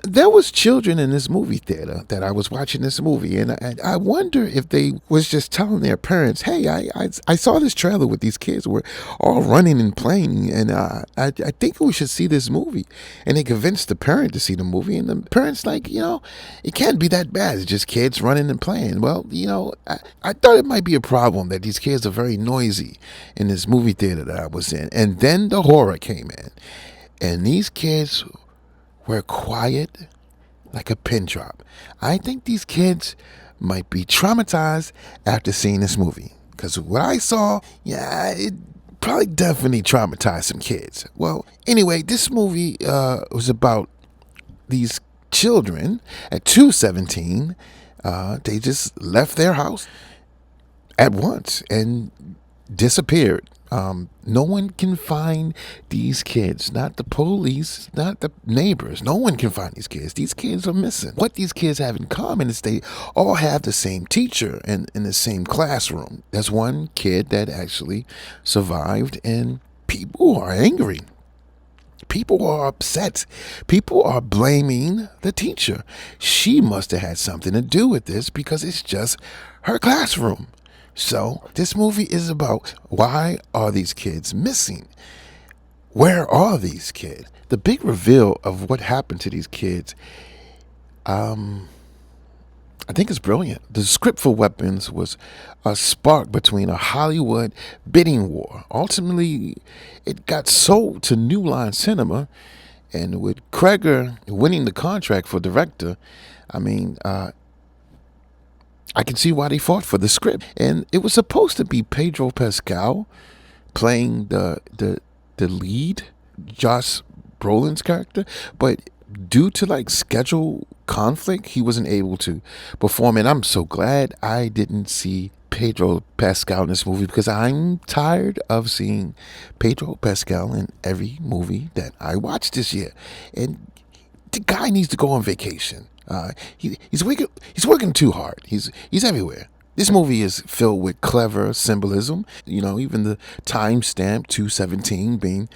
There was children in this movie theater that I was watching this movie, and I wonder if they was just telling their parents, "Hey, I saw this trailer with these kids were all running and playing, and I think we should see this movie." And they convinced the parent to see the movie, and the parents like, it can't be that bad. It's just kids running and playing. Well, I thought it might be a problem that these kids are very noisy in this movie theater that I was in, and then the horror came in, and these kids were quiet like a pin drop. I think these kids might be traumatized after seeing this movie. Because what I saw, it probably definitely traumatized some kids. Well, anyway, this movie was about these children at 2:17. They just left their house at once and disappeared. No one can find these kids, not the police, not the neighbors. No one can find these kids. These kids are missing. What these kids have in common is they all have the same teacher and in the same classroom. There's one kid that actually survived, and people are angry. People are upset. People are blaming the teacher. She must have had something to do with this because it's just her classroom. So this movie is about, why are these kids missing? Where are these kids? The big reveal of what happened to these kids, I think is brilliant. The script for Weapons was a spark between a Hollywood bidding war. Ultimately, it got sold to New Line Cinema, and with Kreger winning the contract for director, I can see why they fought for the script. And it was supposed to be Pedro Pascal playing the lead, Josh Brolin's character, but due to schedule conflict, he wasn't able to perform. And I'm so glad I didn't see Pedro Pascal in this movie, because I'm tired of seeing Pedro Pascal in every movie that I watched this year. And the guy needs to go on vacation. He's working too hard. He's everywhere. This movie is filled with clever symbolism. Even the timestamp 2:17 being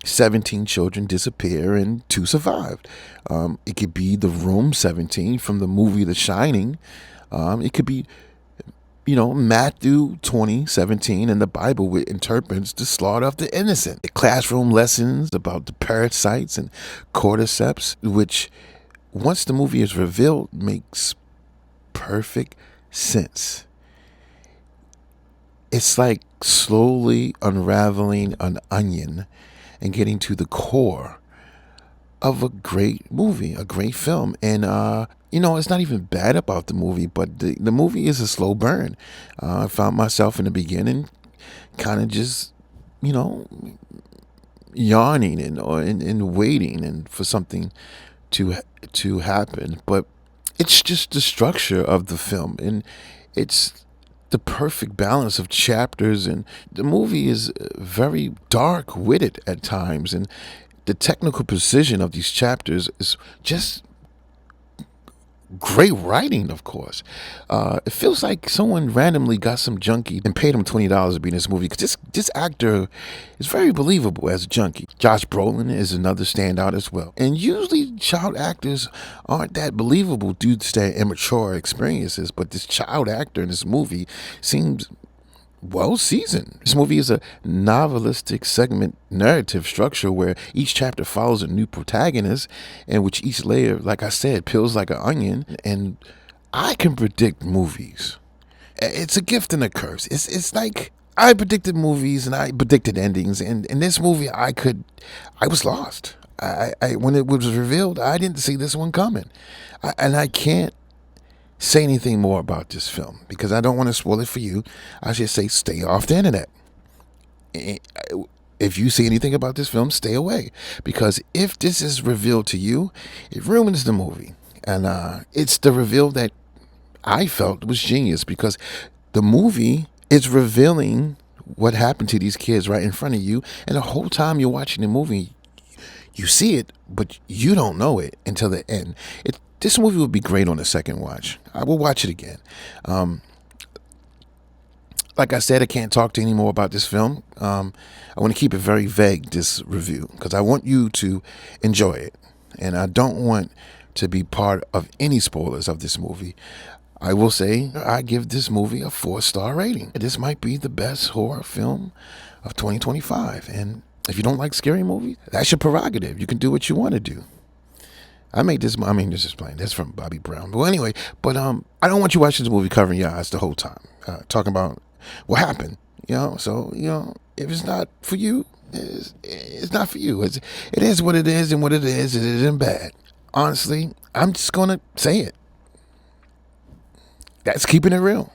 17 children disappear and 2 survived. It could be the room 17 from the movie The Shining. It could be, Matthew 20:17 in the Bible, which interprets the slaughter of the innocent. The classroom lessons about the parasites and cordyceps, which, once the movie is revealed, makes perfect sense. It's like slowly unraveling an onion and getting to the core of a great movie, a great film. And, it's not even bad about the movie, but the movie is a slow burn. I found myself in the beginning kind of just, yawning and waiting and for something to happen. But it's just the structure of the film, and it's the perfect balance of chapters, and the movie is very dark-witted at times, and the technical precision of these chapters is just great writing, of course. It feels like someone randomly got some junkie and paid him $20 to be in this movie, because this actor is very believable as a junkie. Josh Brolin is another standout as well. And usually child actors aren't that believable due to their immature experiences, but this child actor in this movie seems well seasoned. This movie is a novelistic segment narrative structure where each chapter follows a new protagonist, and which each layer, like I said, peels like an onion. And I can predict movies. It's a gift and a curse. It's like I predicted movies and I predicted endings, and in this movie I was lost. I when it was revealed, I didn't see this one coming, and I can't say anything more about this film because I don't want to spoil it for you. I should say stay off the internet. If you see anything about this film, stay away, because if this is revealed to you, it ruins the movie. And it's the reveal that I felt was genius, because the movie is revealing what happened to these kids right in front of you, and the whole time you're watching the movie, you see it, but you don't know it until the end. This movie would be great on a second watch. I will watch it again. Like I said, I can't talk to you anymore about this film. I want to keep it very vague, this review, because I want you to enjoy it. and I don't want to be part of any spoilers of this movie. I will say I give this movie a 4-star rating. This might be the best horror film of 2025. And if you don't like scary movies, that's your prerogative. You can do what you want to do. This is playing. That's from Bobby Brown. But anyway, I don't want you watching this movie covering your eyes the whole time, talking about what happened. So if it's not for you, it's not for you. It is what it is, and what it isn't bad. Honestly, I'm just gonna say it. That's keeping it real.